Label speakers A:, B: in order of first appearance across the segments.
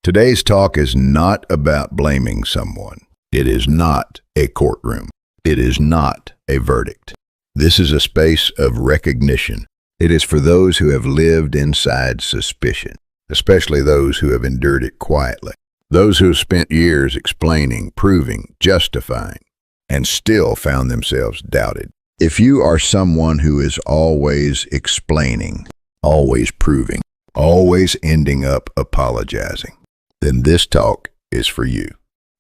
A: Today's talk is not about blaming someone. It is not a courtroom. It is not a verdict. This is a space of recognition. It is for those who have lived inside suspicion, especially those who have endured it quietly. Those who have spent years explaining, proving, justifying, and still found themselves doubted. If you are someone who is always explaining, always proving, always ending up apologizing, then this talk is for you.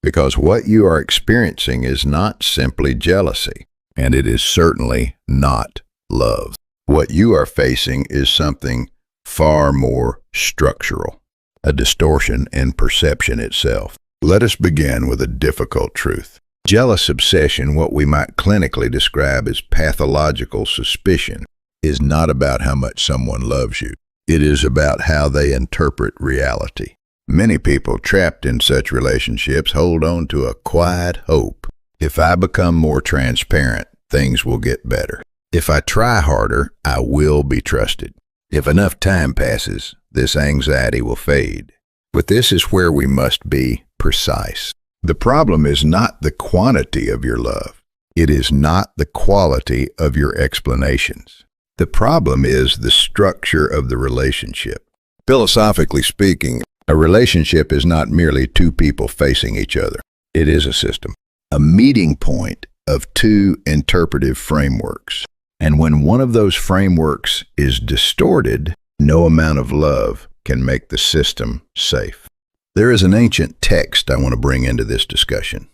A: Because what you are experiencing is not simply jealousy, and it is certainly not love. What you are facing is something far more structural, a distortion in perception itself. Let us begin with a difficult truth. Jealous obsession, what we might clinically describe as pathological suspicion, is not about how much someone loves you. It is about how they interpret reality. Many people trapped in such relationships hold on to a quiet hope. If I become more transparent, things will get better. If I try harder, I will be trusted. If enough time passes, this anxiety will fade. But this is where we must be precise. The problem is not the quantity of your love. It is not the quality of your explanations. The problem is the structure of the relationship. Philosophically speaking, a relationship is not merely two people facing each other. It is a system, a meeting point of two interpretive frameworks. And when one of those frameworks is distorted, no amount of love can make the system safe. There is an ancient text I want to bring into this discussion.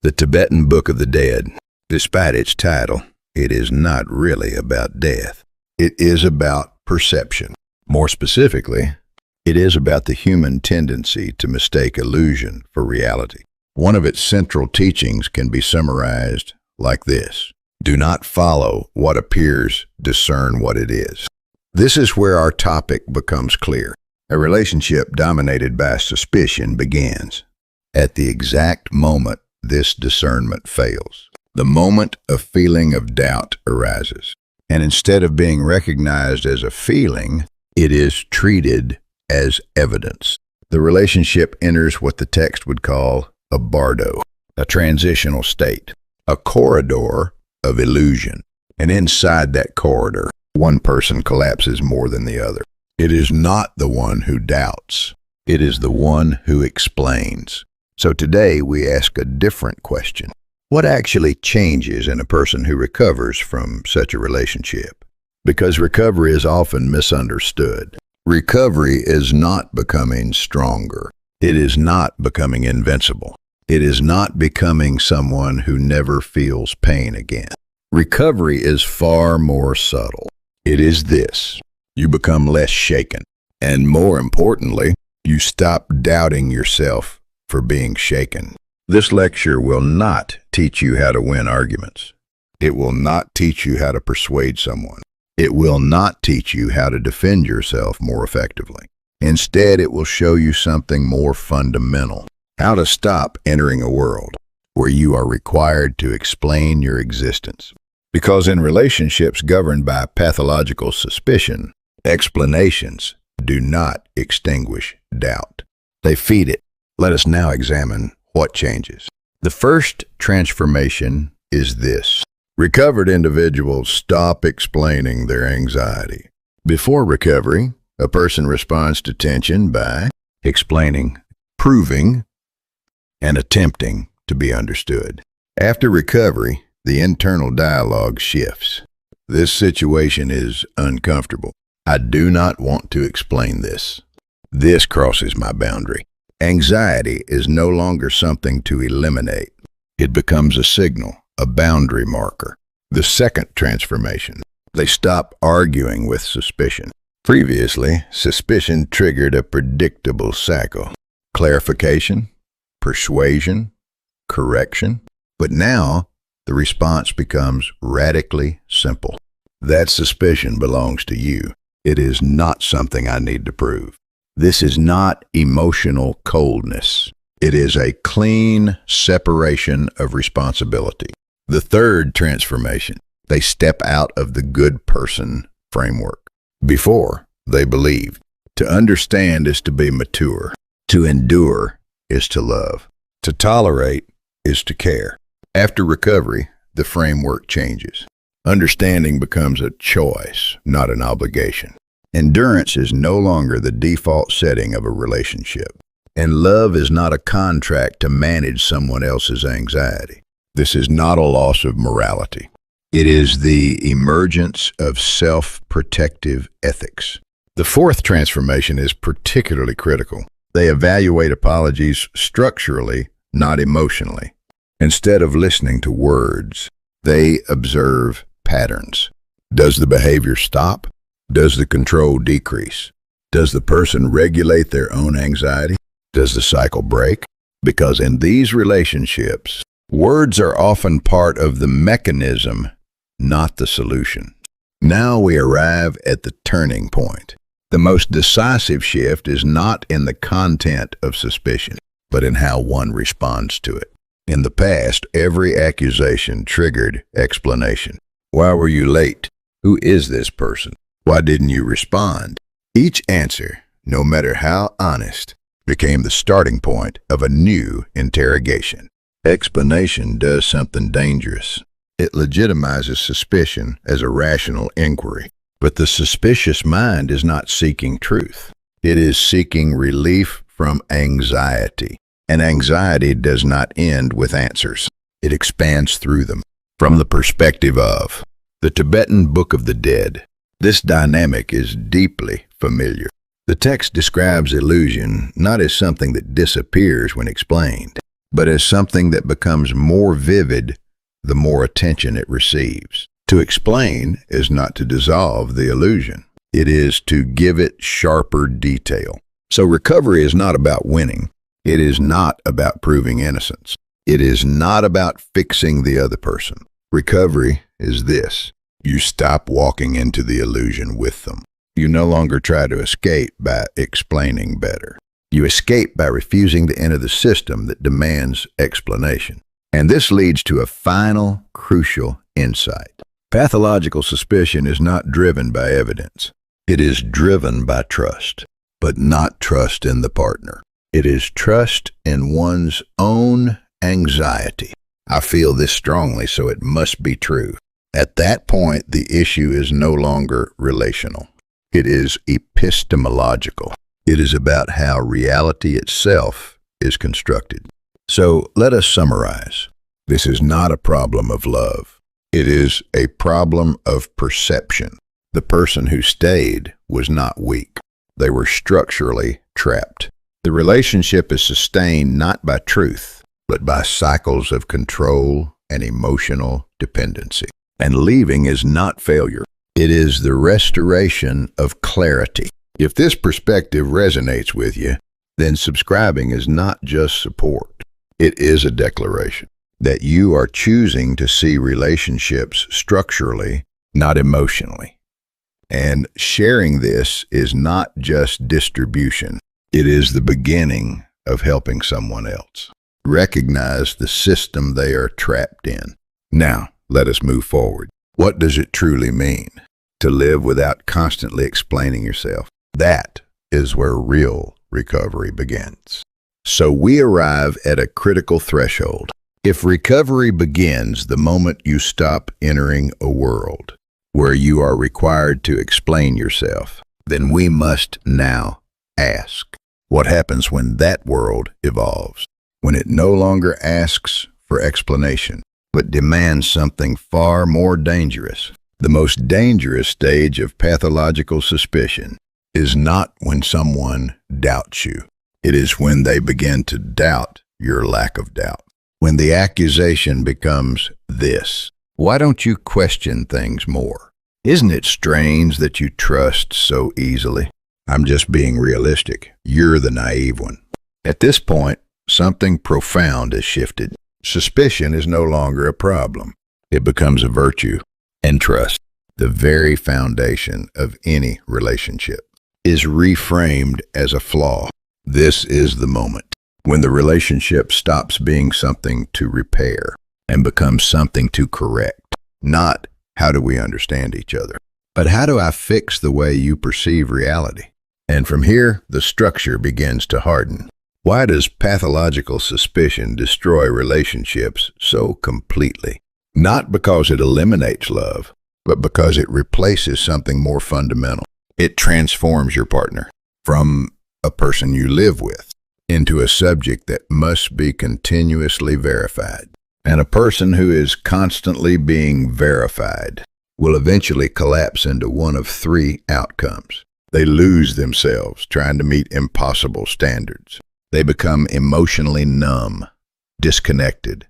A: The Tibetan Book of the Dead. Despite its title, it is not really about death. It is about perception. More specifically, it is about the human tendency to mistake illusion for reality. One of its central teachings can be summarized like this: do not follow what appears, discern what it is. This is where our topic becomes clear. A relationship dominated by suspicion begins at the exact moment this discernment fails. The moment a feeling of doubt arises. And instead of being recognized as a feeling, it is treated as evidence. The relationship enters what the text would call a bardo, a transitional state, a corridor of illusion. And inside that corridor, one person collapses more than the other. It is not the one who doubts. It is the one who explains. So today we ask a different question. What actually changes in a person who recovers from such a relationship? Because recovery is often misunderstood. Recovery is not becoming stronger. It is not becoming invincible. It is not becoming someone who never feels pain again. Recovery is far more subtle. It is this: you become less shaken. And more importantly, you stop doubting yourself for being shaken. This lecture will not teach you how to win arguments. It will not teach you how to persuade someone. It will not teach you how to defend yourself more effectively. Instead, it will show you something more fundamental: how to stop entering a world where you are required to explain your existence. Because in relationships governed by pathological suspicion, explanations do not extinguish doubt. They feed it. Let us now examine what changes. The first transformation is this: recovered individuals stop explaining their anxiety. Before recovery, a person responds to tension by explaining, proving, and attempting to be understood. After recovery, the internal dialogue shifts. This situation is uncomfortable. I do not want to explain this. This crosses my boundary. Anxiety is no longer something to eliminate. It becomes a signal, a boundary marker. The second transformation: they stop arguing with suspicion. Previously, suspicion triggered a predictable cycle: clarification, persuasion, correction. But now, the response becomes radically simple. That suspicion belongs to you. It is not something I need to prove. This is not emotional coldness. It is a clean separation of responsibility. The third transformation: they step out of the good person framework. Before, they believed. To understand is to be mature. To endure is to love. To tolerate is to care. After recovery, the framework changes. Understanding becomes a choice, not an obligation. Endurance is no longer the default setting of a relationship. And love is not a contract to manage someone else's anxiety. This is not a loss of morality. It is the emergence of self-protective ethics. The fourth transformation is particularly critical. They evaluate apologies structurally, not emotionally. Instead of listening to words, they observe patterns. Does the behavior stop? Does the control decrease? Does the person regulate their own anxiety? Does the cycle break? Because in these relationships, words are often part of the mechanism, not the solution. Now we arrive at the turning point. The most decisive shift is not in the content of suspicion, but in how one responds to it. In the past, every accusation triggered explanation. Why were you late? Who is this person? Why didn't you respond? Each answer, no matter how honest, became the starting point of a new interrogation. Explanation does something dangerous. It legitimizes suspicion as a rational inquiry. But the suspicious mind is not seeking truth. It is seeking relief from anxiety. And anxiety does not end with answers. It expands through them. From the perspective of the Tibetan Book of the Dead, this dynamic is deeply familiar. The text describes illusion not as something that disappears when explained, but as something that becomes more vivid the more attention it receives. To explain is not to dissolve the illusion. It is to give it sharper detail. So recovery is not about winning. It is not about proving innocence. It is not about fixing the other person. Recovery is this. You stop walking into the illusion with them. You no longer try to escape by explaining better. You escape by refusing to enter the system that demands explanation. And this leads to a final, crucial insight. Pathological suspicion is not driven by evidence. It is driven by trust, but not trust in the partner. It is trust in one's own anxiety. I feel this strongly, so it must be true. At that point, the issue is no longer relational. It is epistemological. It is about how reality itself is constructed. So let us summarize. This is not a problem of love. It is a problem of perception. The person who stayed was not weak. They were structurally trapped. The relationship is sustained not by truth, but by cycles of control and emotional dependency. And leaving is not failure. It is the restoration of clarity. If this perspective resonates with you, then subscribing is not just support. It is a declaration that you are choosing to see relationships structurally, not emotionally. And sharing this is not just distribution. It is the beginning of helping someone else recognize the system they are trapped in. Now, let us move forward. What does it truly mean to live without constantly explaining yourself? That is where real recovery begins. So we arrive at a critical threshold. If recovery begins the moment you stop entering a world where you are required to explain yourself, then we must now ask, what happens when that world evolves? When it no longer asks for explanation, but demands something far more dangerous. The most dangerous stage of pathological suspicion is not when someone doubts you. It is when they begin to doubt your lack of doubt. When the accusation becomes this: why don't you question things more? Isn't it strange that you trust so easily? I'm just being realistic. You're the naive one. At this point, something profound has shifted. Suspicion is no longer a problem. It becomes a virtue. And trust, the very foundation of any relationship, is reframed as a flaw. This is the moment when the relationship stops being something to repair and becomes something to correct. Not how do we understand each other, but how do I fix the way you perceive reality? And from here, the structure begins to harden. Why does pathological suspicion destroy relationships so completely? Not because it eliminates love, but because it replaces something more fundamental. It transforms your partner from a person you live with into a subject that must be continuously verified. And a person who is constantly being verified will eventually collapse into one of three outcomes. They lose themselves trying to meet impossible standards. They become emotionally numb, disconnected,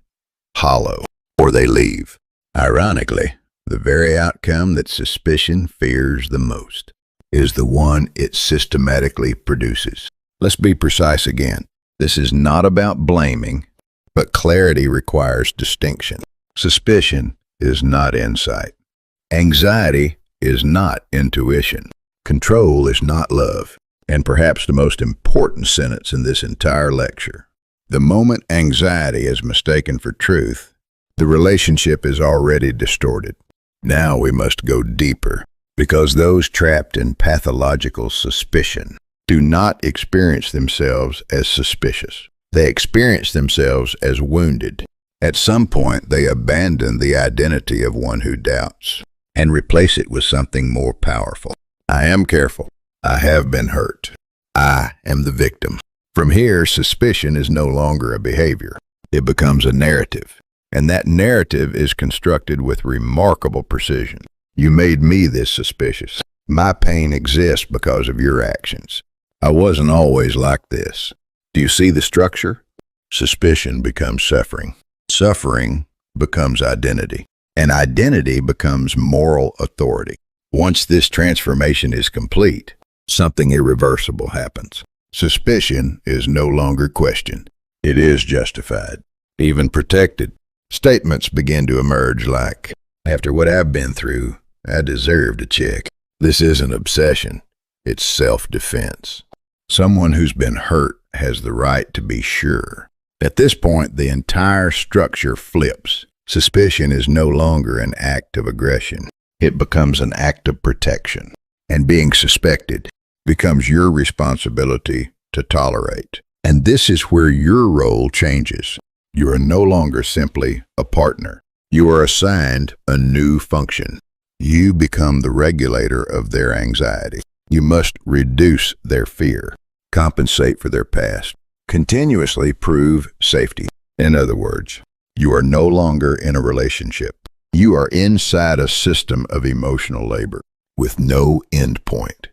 A: hollow, or they leave. Ironically, the very outcome that suspicion fears the most is the one it systematically produces. Let's be precise again. This is not about blaming, but clarity requires distinction. Suspicion is not insight. Anxiety is not intuition. Control is not love. And perhaps the most important sentence in this entire lecture: the moment anxiety is mistaken for truth, the relationship is already distorted. Now we must go deeper, because those trapped in pathological suspicion do not experience themselves as suspicious. They experience themselves as wounded. At some point, they abandon the identity of one who doubts and replace it with something more powerful. I am careful. I have been hurt. I am the victim. From here, suspicion is no longer a behavior. It becomes a narrative. And that narrative is constructed with remarkable precision. You made me this suspicious. My pain exists because of your actions. I wasn't always like this. Do you see the structure? Suspicion becomes suffering. Suffering becomes identity. And identity becomes moral authority. Once this transformation is complete, something irreversible happens. Suspicion is no longer questioned. It is justified, even protected. Statements begin to emerge like, after what I've been through, I deserve to check. This isn't obsession. It's self-defense. Someone who's been hurt has the right to be sure. At this point, the entire structure flips. Suspicion is no longer an act of aggression. It becomes an act of protection. And being suspected becomes your responsibility to tolerate. And this is where your role changes. You are no longer simply a partner. You are assigned a new function. You become the regulator of their anxiety. You must reduce their fear, compensate for their past, continuously prove safety. In other words, you are no longer in a relationship. You are inside a system of emotional labor with no end point.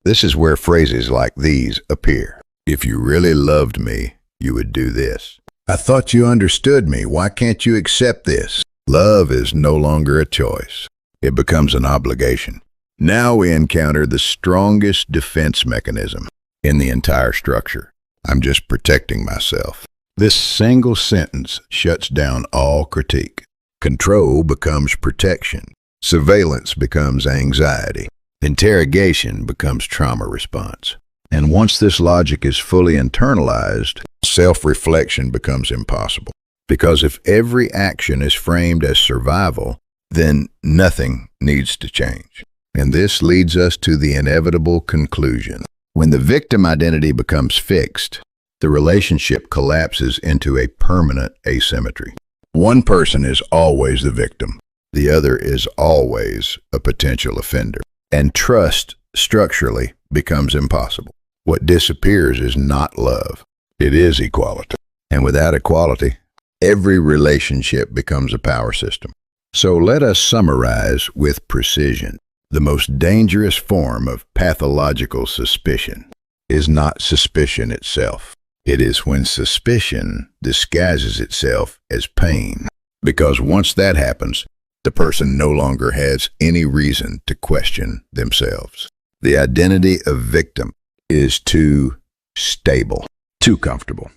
A: This is where phrases like these appear. If you really loved me, you would do this. I thought you understood me. Why can't you accept this? Love is no longer a choice. It becomes an obligation. Now we encounter the strongest defense mechanism in the entire structure. I'm just protecting myself. This single sentence shuts down all critique. Control becomes protection. Surveillance becomes anxiety. Interrogation becomes trauma response. And once this logic is fully internalized, self-reflection becomes impossible. Because if every action is framed as survival, then nothing needs to change. And this leads us to the inevitable conclusion. When the victim identity becomes fixed, the relationship collapses into a permanent asymmetry. One person is always the victim. The other is always a potential offender. And trust structurally becomes impossible. What disappears is not love. It is equality. And without equality, every relationship becomes a power system. So let us summarize with precision. The most dangerous form of pathological suspicion is not suspicion itself. It is when suspicion disguises itself as pain. Because once that happens, the person no longer has any reason to question themselves. The identity of victim is too stable, too comfortable,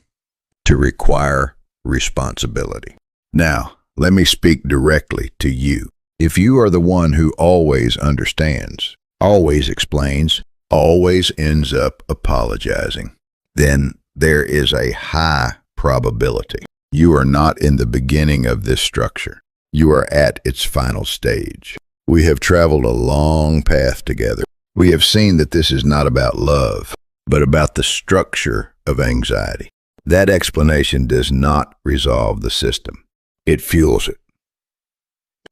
A: to require responsibility. Now, let me speak directly to you. If you are the one who always understands, always explains, always ends up apologizing, then there is a high probability you are not in the beginning of this structure. You are at its final stage. We have traveled a long path together. We have seen that this is not about love. but about the structure of anxiety. That explanation does not resolve the system. It fuels it.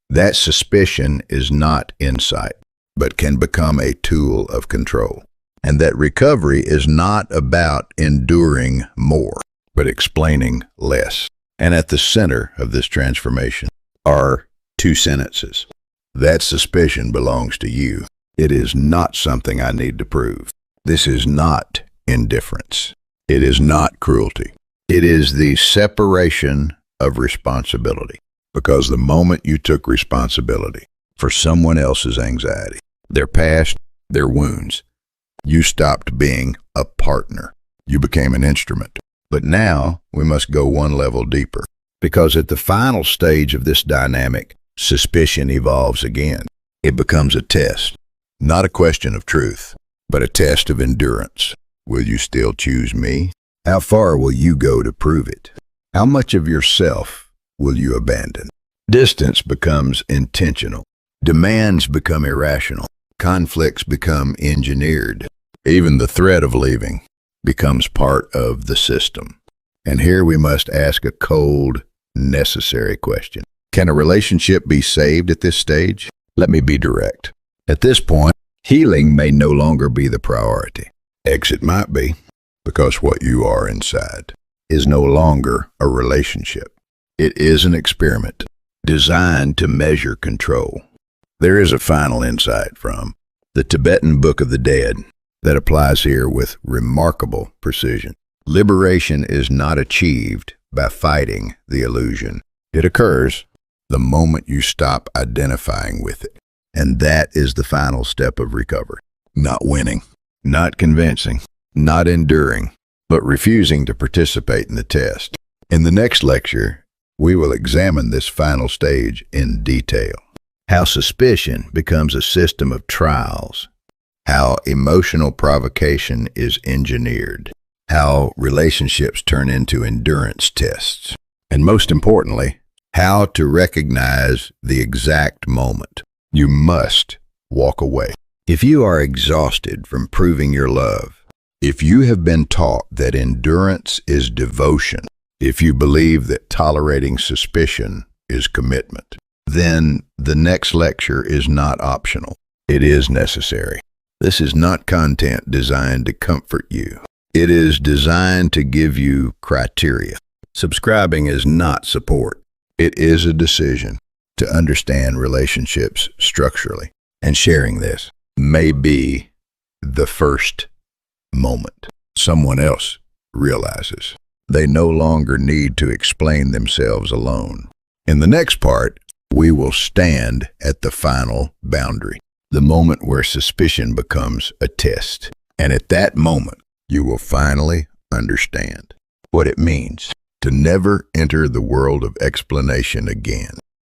A: That suspicion is not insight, but can become a tool of control. And that recovery is not about enduring more, but explaining less. And at the center of this transformation are two sentences. That suspicion belongs to you. It is not something I need to prove. This is not indifference. It is not cruelty. It is the separation of responsibility. Because the moment you took responsibility for someone else's anxiety, their past, their wounds, you stopped being a partner. You became an instrument. But now we must go one level deeper. Because at the final stage of this dynamic, suspicion evolves again. It becomes a test. Not a question of truth, but a test of endurance. Will you still choose me? How far will you go to prove it? How much of yourself will you abandon? Distance becomes intentional. Demands become irrational. Conflicts become engineered. Even the threat of leaving becomes part of the system. And here we must ask a cold, necessary question. Can a relationship be saved at this stage? Let me be direct. At this point, healing may no longer be the priority. Exit might be, because what you are inside is no longer a relationship. It is an experiment designed to measure control. There is a final insight from the Tibetan Book of the Dead that applies here with remarkable precision. Liberation is not achieved by fighting the illusion. It occurs the moment you stop identifying with it. And that is the final step of recovery. Not winning, not convincing, not enduring, but refusing to participate in the test. In the next lecture, we will examine this final stage in detail. How suspicion becomes a system of trials. How emotional provocation is engineered. How relationships turn into endurance tests. And most importantly, how to recognize the exact moment. You must walk away. If you are exhausted from proving your love, if you have been taught that endurance is devotion, if you believe that tolerating suspicion is commitment, then the next lecture is not optional. It is necessary. This is not content designed to comfort you. It is designed to give you criteria. Subscribing is not support. It is a decision to understand relationships structurally. And sharing this may be the first moment someone else realizes they no longer need to explain themselves alone. In the next part, we will stand at the final boundary, the moment where suspicion becomes a test. And at that moment, you will finally understand what it means to never enter the world of explanation again.